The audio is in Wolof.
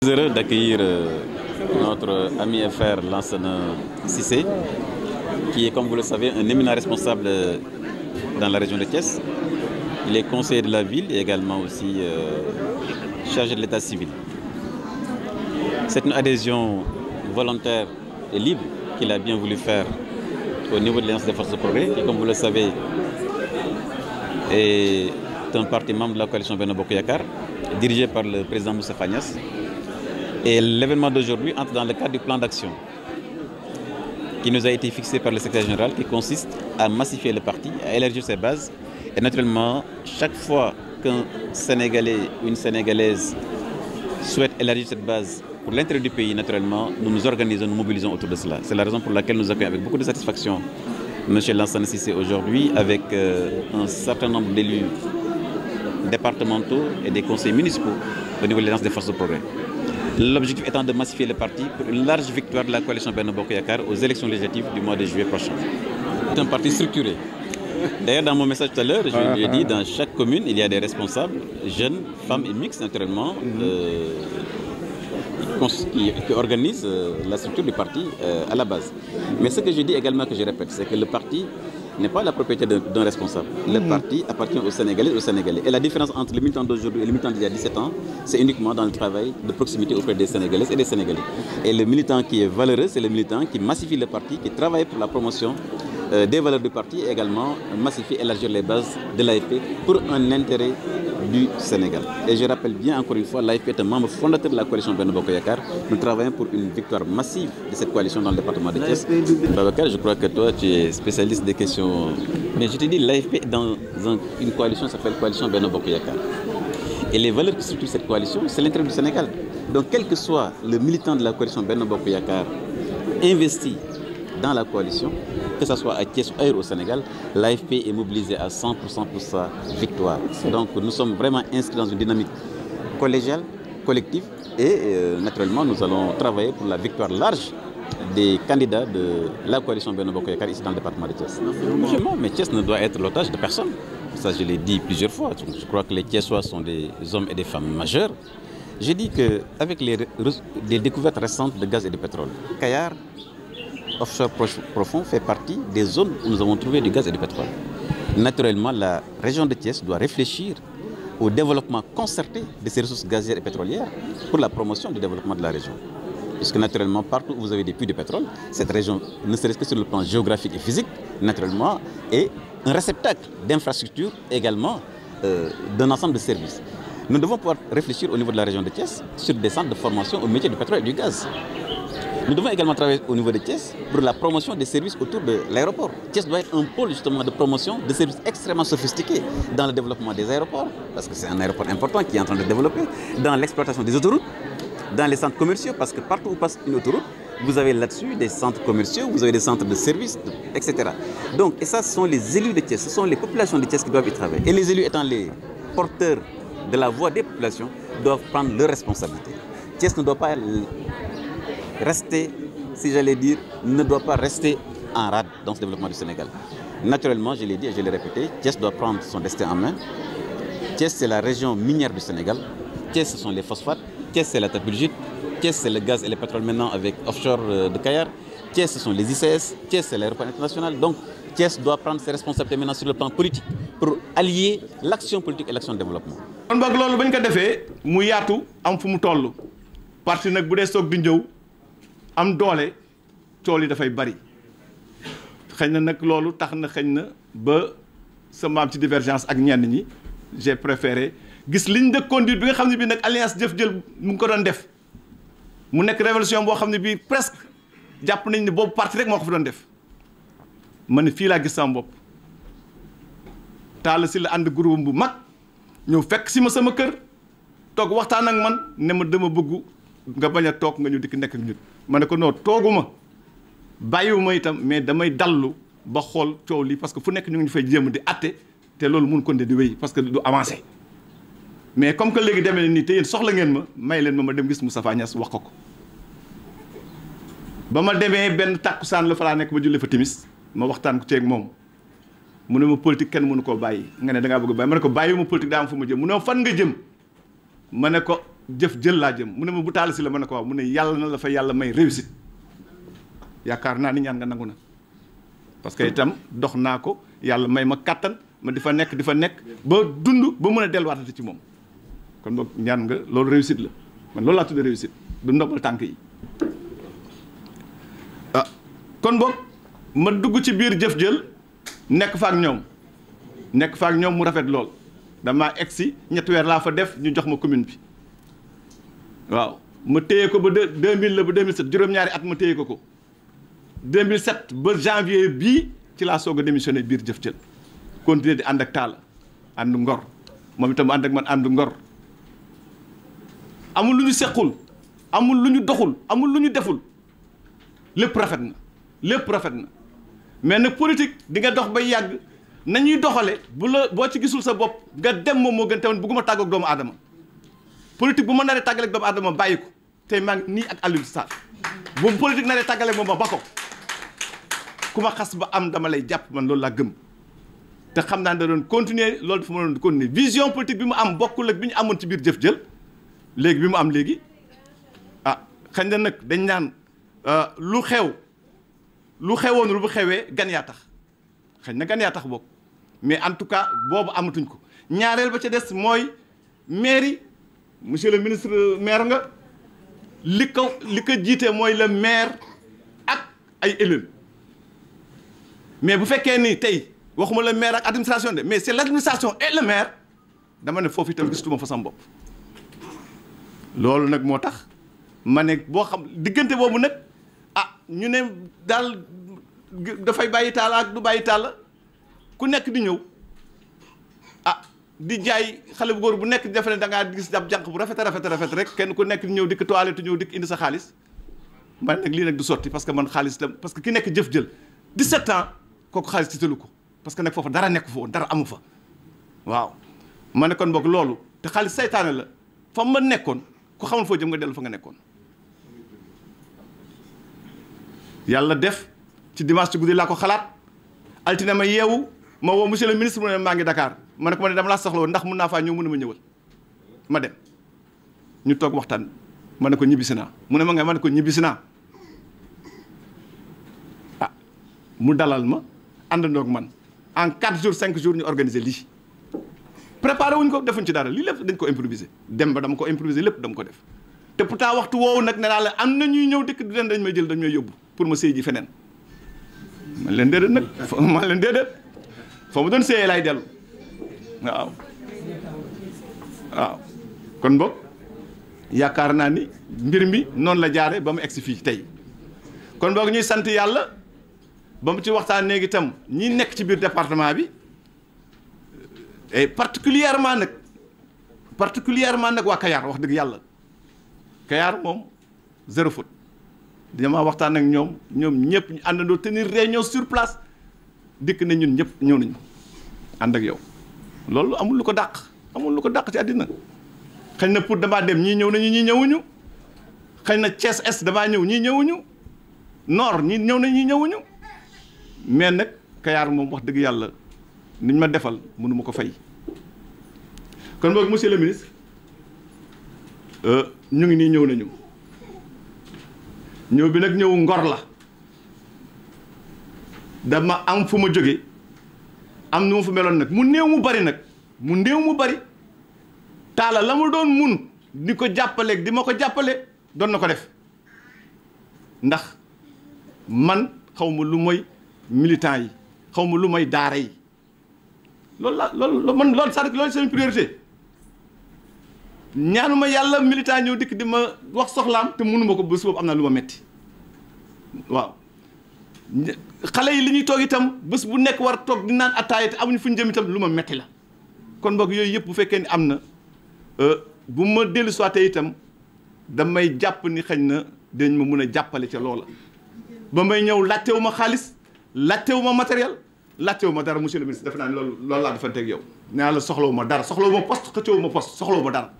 Heureux d'accueillir notre ami et frère Lansana Cissé, qui est, comme vous le savez, un éminent responsable dans la région de Thiès. Il est conseiller de la ville et également aussi chargé de l'état civil. C'est une adhésion volontaire et libre qu'il a bien voulu faire au niveau de l'Alliance des forces de progrès, qui, comme vous le savez, est un parti membre de la coalition Benno Bokk Yakaar, dirigé par le président Moustapha Niasse. Et l'événement d'aujourd'hui entre dans le cadre du plan d'action qui nous a été fixé par le secrétaire général, qui consiste à massifier le parti, à élargir ses bases. Et naturellement, chaque fois qu'un Sénégalais ou une Sénégalaise souhaite élargir cette base pour l'intérêt du pays, naturellement, nous nous organisons, nous mobilisons autour de cela. C'est la raison pour laquelle nous accueillons avec beaucoup de satisfaction M. Lansana Cissé aujourd'hui, avec un certain nombre d'élus départementaux et des conseils municipaux au niveau de l'Alliance des forces de progrès. L'objectif étant de massifier le parti pour une large victoire de la coalition Benno Bokk Yakaar aux élections législatives du mois de juillet prochain. C'est un parti structuré. D'ailleurs, dans mon message tout à l'heure, je lui ai dit, dans chaque commune, il y a des responsables, jeunes, femmes et mixtes naturellement, qui organisent la structure du parti à la base. Mais ce que je dis également, que je répète, c'est que le parti n'est pas la propriété d'un responsable. Le parti appartient aux Sénégalais et aux Sénégalais. Et la différence entre le militant d'aujourd'hui et le militant d'il y a 17 ans, c'est uniquement dans le travail de proximité auprès des Sénégalaises et des Sénégalais. Et le militant qui est valeureux, c'est le militant qui massifie le parti, qui travaille pour la promotion des valeurs du parti et également massifier, élargir les bases de l'AFP pour un intérêt du Sénégal. Et je rappelle bien encore une fois, l'AFP est un membre fondateur de la coalition Benno Bokk Yakaar. Nous travaillons pour une victoire massive de cette coalition dans le département de Thiès. Babacar, je crois que toi, tu es spécialiste des questions. Mais je te dis, l'AFP est dans une coalition qui s'appelle Coalition Benno Bokk Yakaar. Et les valeurs qui structurent cette coalition, c'est l'intérêt du Sénégal. Donc, quel que soit le militant de la coalition Benno Bokk Yakaar investi dans la coalition, que ce soit à Thiès ou ailleurs au Sénégal, l'AFP est mobilisée à 100% pour sa victoire. Donc nous sommes vraiment inscrits dans une dynamique collégiale, collective et naturellement nous allons travailler pour la victoire large des candidats de la coalition Benno Bokk Yakaar ici dans le département de Thiès. Mais Thiès ne doit être l'otage de personne. Ça, je l'ai dit plusieurs fois. Je crois que les Thiessois sont des hommes et des femmes majeurs. J'ai dit qu'avec les découvertes récentes de gaz et de pétrole, Kayar offshore profond fait partie des zones où nous avons trouvé du gaz et du pétrole. Naturellement, la région de Thiès doit réfléchir au développement concerté de ces ressources gazières et pétrolières pour la promotion du développement de la région. Puisque naturellement, partout où vous avez des puits de pétrole, cette région, ne serait-ce que sur le plan géographique et physique, naturellement, est un réceptacle d'infrastructures également d'un ensemble de services. Nous devons pouvoir réfléchir au niveau de la région de Thiès sur des centres de formation au métier du pétrole et du gaz. Nous devons également travailler au niveau de Thiès pour la promotion des services autour de l'aéroport. Thiès doit être un pôle justement de promotion de services extrêmement sophistiqués dans le développement des aéroports, parce que c'est un aéroport important qui est en train de développer, dans l'exploitation des autoroutes, dans les centres commerciaux, parce que partout où passe une autoroute, vous avez là-dessus des centres commerciaux, vous avez des centres de services, etc. Donc, et ça, ce sont les élus de Thiès, ce sont les populations de Thiès qui doivent y travailler. Et les élus étant les porteurs de la voix des populations, doivent prendre leurs responsabilités. Thiès ne doit pas rester, si j'allais dire, ne doit pas rester en rade dans ce développement du Sénégal. Naturellement, je l'ai dit et je l'ai répété, Thiès doit prendre son destin en main. Thiès, c'est la région minière du Sénégal. Thiès, ce sont les phosphates. Thiès, c'est la tapulgite. Thiès, c'est le gaz et le pétrole maintenant avec offshore de Kayar. Thiès, ce sont les ICS. Thiès, c'est l'aéroport international. Donc, Thiès doit prendre ses responsabilités maintenant sur le plan politique pour allier l'action politique et l'action de développement. kon boog loolu bañ ko defee mu yaatu am fu mu toll parti nag bu dee soog di ñëw am doole tool yi dafay bari xëy na nag loolu tax na xëy na ba sama am ci divergence ak ñenn ñi j'ai préféré gis ligne de conduite bi nga xam ne bii nag alliance jëf jël mu ngi ko doon def mu nekk révolution boo xam ne bii presque jàpp nañ ne boobu parti rek moo ko fi doon def ma ne fii laa gis sama bopp Talla Sylla ànd groupe bu mag ñëw fekk si ma sama kër toog waxtaan ak man ne ma dama bëgg nga bañ a toog nga ñu dikk nekk ak ñun ma ne ko non tooguma bàyyiwuma itam mais damay dallu ba xool coow lii parce que fu nekk ñu ngi ñu fay jéem di atte te loolu mun ko di wéy parce que du avancé mais comme que léegi demee nii te yéen soxla ngeen ma may leen ma dem gis Moustapha Niasse wax ko ba ma demee benn tàkkusaan la fa laa nekk ba julli fa timis ma waxtaan ko ceeg moom mu ne ma politique kenn mënu koo bàyyi nga ne da ngaa bëgg a bàyyi ma ne ko bàyyiwuma politique daa am fu ma jëm mu ne ma fan nga jëm ma ne ko jëf jël laa jëm mu ne ma bu Talla Sylla ma ne ko waaw mu ne yàlla na la fa yàlla may réussite yaakaar naa ni ñaan nga nangu na parce que itam dox naa ko yàlla may ma kàttan ma di fa nekk ba dund ba mën a delluwaatati ci moom kon boog ñaan nga loolu réussite la man loolu laa tuddee réussite du ndombal tànk yi ah kon boog ma dugg ci biir jëf jël nekk fa ak ñoom mu rafet lool damaa egsi ñetti weer laa fa def ñu jox ma commune bi waaw ma téye ko ba 2000 la ba 2007 juróom-ñaari at ma téye ko 2007 ba janvier bii ci laa soog a démissionné biir jëf jël continuer di ànd ak Talla ànd ngor moom itam ànd ak man ànd ngor amul lu ñu sequl amul lu ñu doxul amul lu ñu deful lépp rafet na mais nag politique di nga dox ba yàgg nañuy doxale boo ci gisul sa bopp nga dem moom moo gën tamit bugguma tàggoog doomu aadama politique bu ma naree tàggaleeg doomu aadama bàyyi ko tey maa ngi nii ak Aliou Sarr bu politique naree tàggaleeg moom ma ba ko ku ma xas ba am dama lay jàpp man loolu laa gëm te xam naa da doon continuer loolu dafa ma doon continuer vision politique bi mu am bokkul ak bi ñu amoon ci biir jëf jël léegi bi mu am léegi ah xëy na nag dañ naan lu xewoon lu bu xewee gan yaa tax xëy na gan yaa tax bokk mais en tout cas boobu amatuñ ko ñaareel ba ca des mooy mairie monsieur le ministre maire nga li ko jiite mooy le maire ak ay élus mais bu fekkee ni tey waxuma le maire ak administration de mais c'est l'administration et le maire dama ne foofu itam gisatuma fa sama bopp loolu nag moo tax ma ne boo xam diggante boobu nag ñu ne daal dafay bàyyi Talla ak du bàyyi Talla ku nekk di ñëw di jaay xale bu góor bu nekk di defe ne da ngaa gis ab jànq bu rafet rek kenn ku nekk di ñëw dikk toilette ñëw dikk indi sa xaalis man nag lii nag du sotti parce que man xaalis tam parce que ki nekk jëf jël 17 ans kooku xaalis tiitalu ko parce que nag foofu dara nekk fa woon dara amu fa waaw ma ne kon boog loolu te xaalis saytaane la fa ma nekkoon ku xamul foo jëm nga dellu fa nga nekkoon yàlla def ci dimanche ci guddi laa ko xalaat altine ma yeewu ma woo monsieur le ministre mu ne maa ngi Dakar ma ne ko ma ne dama laa soxla woon ndax mun naa faa ñëw mu ne ma ñëwal ma dem ñu toog waxtaan ma ne ko ñibbisi naa mu ne ma ne ko ñibbisi naa mu dalal ma àndandoog man en 4 jours 5 jours ñu organiser lii préparé wuñ ko defuñ ci dara lii lépp dañ ko improviser dem ba dama ko improviser lépp dama ko def te pourtant waxtu woowu nag ne naa la am na ñuy ñëw dëkk du leen dañ may jël dañ may yóbbu pour ma sëy ji feneen man leen déedéet nag man leen déedéet foo ma doon sëyee laay dellu waaw kon boog yaakaar naa ni mbir mi noonu la jaare ba mu egsi fii tey kon boog ñuy sant yàlla ba mu ci waxtaan néegi itam ñi nekk ci biir département bi et particulièrement nag waa Kayar wax dëgg yàlla Kayar moom zéro faute dama waxtaan ak ñoom ñëpp ñu àndandoo tenir réunion sur place dikk na ñun ñëpp ñëw nañu ànd ak yow loolu amul lu ko dàq ci àddina xëy na pour damaa dem ñii ñëw nañu ñii ñëwuñu xëy na Thiès Est damaa ñëw ñii ñëwuñu Nord ñii ñëw nañu ñii ñëwuñu mais nag Kayar moom wax dëgg yàlla niñ ma defal mënu ma ko fay kon boog monsieur le ministre ñu ngi nii ñëw nañu ñëw bi nag ñëw ngor la dama am fu ma jóge am nu ma fu meloon nag mu néew mu bari Talla la mu doon mun di ko jàppaleeg di ma ko jàppale doon na ko def ndax man xaw ma lu mooy militant yi xaw ma lu mooy daara yi loolu c'est une priorité ñaanuma yàlla militant ñëw dikk di ma wax soxlaam te mënuma ko bés boobu am na lu ma metti waaw xale yi li ñuy toog itam bés bu nekk war toog di naan attaaya te amuñu fu ñu jëm itam lu ma metti la kon boog yooyu yëpp bu fekkee ni am na bu ma dellu soité itam damay jàpp ni xëy na dinañ ma mun a jàppale ca loola ba may ñëw laajtewu ma xaalis laajtewu ma matériel laajtewu ma dara monsieur le ministre defe naa ne loolu laa defanteeg yow nee naa la soxlawu ma dara soxlawu ma poste xëccewu ma poste soxlawu ma dara